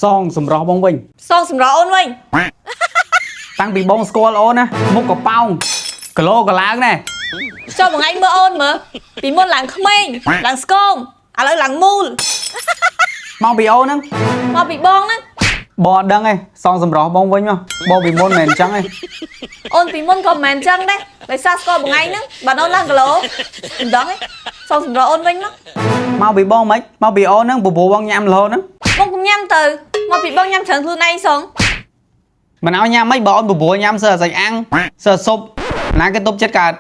Song sầm rò bông vinh. Xong sầm rõ ôn vinh. Tăng bị bông score ôn á. Múc có paung. Cờ lô cờ láng nè. Cho một anh mơ ôn mà. Vì môn làng khmênh, làng scone, à lại làng mul. Mau bị ôn á. Mà bị bong á. Bò đăng ấy. Song sầm rò bông vinh mà. Bò bị môn mền trắng ấy. Ôn vì môn còn màn trăng đấy. Lại xa score một anh á. Bạn ôn làng cờ lô. Đó ấy. Xong sầm rõ ôn vinh đó. Mau bị bông mấy. Mau bị ôn á. Bù bù bông nhằm lồn á. Bong cũng nhăm từ. Mà bị bong nhăm chẳng thương này xong. Mà áo nhằm mấy bò ôn bù bù nhằm sờ dành ăn. Sờ sụp. Ná cái túp chết cả.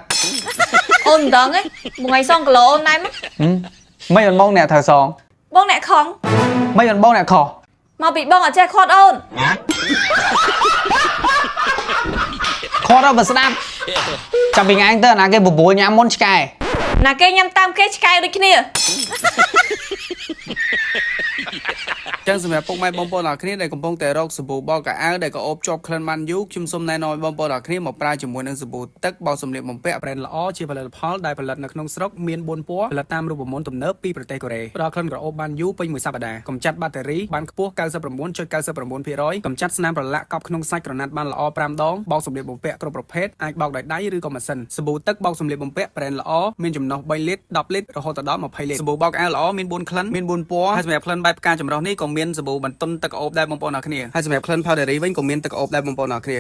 Ôn đó ấy. Một ngày xong cờ lô ôn này mất. Mấy con bông nè thờ sòng. Bong nẹ không. Mấy con bông nè khỏ. Mà bị bong ở che khót ôn. Khó đó mà snap. Chẳng bình anh tớ là cái bù bù nhằm môn sky. Nà kê nhăm tam kê chkai đôi kia. ចឹងសម្រាប់ពុកម៉ែបងប្អូនអរគ្នាដែលកំពុងតែរកសាប៊ូបោកកៅអៅដែលក៏អូបជាប់ក្លិនបានយូរខ្ញុំសូមណែនាំឲ្យបងប្អូនអរគ្នាមកប្រើជាមួយនឹងសាប៊ូទឹកបោកសម្លៀកបំពាក់ brand ល្អជាផលិតផលដែលផលិតនៅក្នុងស្រុកមាន4ពណ៌ផលិតតាមរូបមន្តទំនើបពីប្រទេសកូរ៉េផ្ដល់ក្លិនក្រអូបបានយូរពេញមួយសប្តាហ៍កម្ចាត់បាក់តេរីបានខ្ពស់ 99.99% កម្ចាត់ស្នាមប្រឡាក់កប់ក្នុងសាច់ក្រណាត់បានល្អ5ដងបោកសម្លៀកបំពាក់គ្រប់ប្រភេទអាចបោកដោយដៃឬក៏ម៉ាស៊ីនសាប៊ូទឹកបោកសម្លៀកបំពាក់ brand ល្អមានចំណុះ3លីត្រ10លីត្ររហូតដល់20លីត្រសាប៊ូបោកកៅអៅល្អមាន4ក្លិនមាន4ពណ៌ហើយសម្រាប់ក្លិនបែបផ្កាចម្រុះនេះក៏មានសាប៊ូបន្ទន់ទឹកក្អូបដែរបងប្អូនអរគ្នាហើយសម្រាប់ក្លិន powdery វិញក៏មានទឹកក្អូបដែរបងប្អូនអរគ្នា